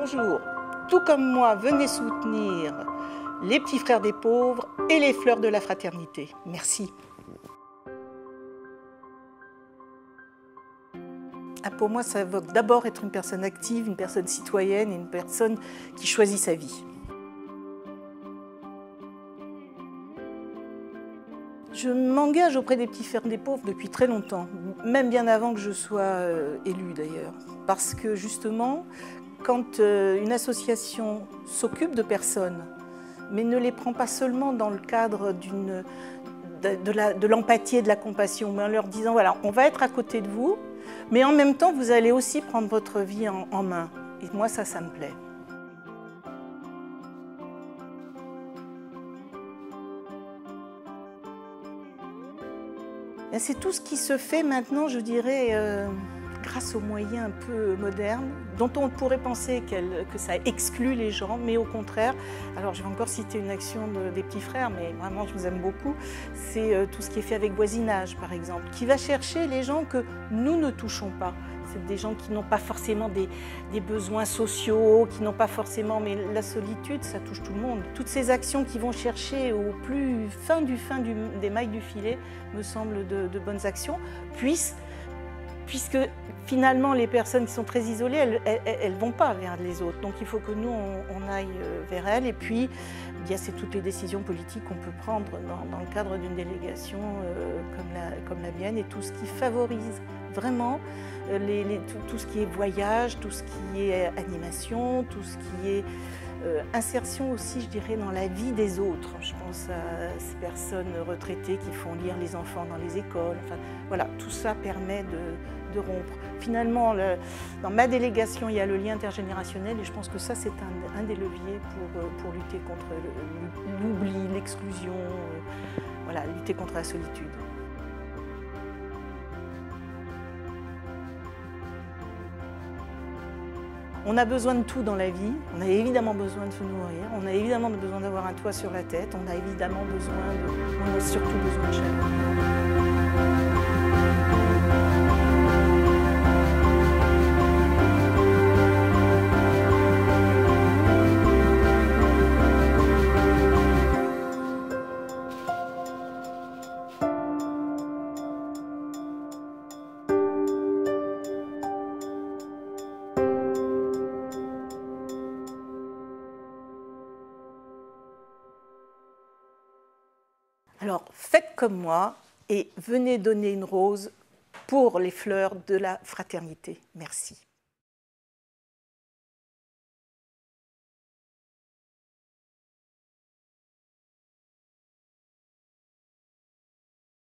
Bonjour, tout comme moi, venez soutenir les petits frères des pauvres et les fleurs de la fraternité. Merci. Pour moi, ça évoque d'abord être une personne active, une personne citoyenne et une personne qui choisit sa vie. Je m'engage auprès des petits frères des pauvres depuis très longtemps, même bien avant que je sois élue d'ailleurs. Parce que justement, quand une association s'occupe de personnes, mais ne les prend pas seulement dans le cadre de l'empathie et de la compassion, mais en leur disant voilà, on va être à côté de vous, mais en même temps, vous allez aussi prendre votre vie en main. Et moi, ça me plaît. C'est tout ce qui se fait maintenant, je dirais, grâce aux moyens un peu modernes, dont on pourrait penser que ça exclut les gens, mais au contraire, alors je vais encore citer une action des petits frères, mais vraiment je vous aime beaucoup, c'est tout ce qui est fait avec voisinage par exemple, qui va chercher les gens que nous ne touchons pas. C'est des gens qui n'ont pas forcément des besoins sociaux, qui n'ont pas forcément, mais la solitude, ça touche tout le monde. Toutes ces actions qui vont chercher au plus fin des mailles du filet me semblent de bonnes actions, puisque finalement les personnes qui sont très isolées, elles ne vont pas vers les autres. Donc il faut que nous, on aille vers elles. Et puis, il y a toutes les décisions politiques qu'on peut prendre dans le cadre d'une délégation comme la mienne, et tout ce qui favorise vraiment tout ce qui est voyage, tout ce qui est animation, tout ce qui est insertion aussi, je dirais, dans la vie des autres. Je pense à ces personnes retraitées qui font lire les enfants dans les écoles. Enfin, voilà, tout ça permet de rompre. Finalement, dans ma délégation, il y a le lien intergénérationnel et je pense que ça, c'est un des leviers pour lutter contre l'oubli, l'exclusion, voilà, lutter contre la solitude. On a besoin de tout dans la vie, on a évidemment besoin de se nourrir, on a évidemment besoin d'avoir un toit sur la tête, on a évidemment on a surtout besoin de chaleur. Alors, faites comme moi et venez donner une rose pour les fleurs de la fraternité. Merci.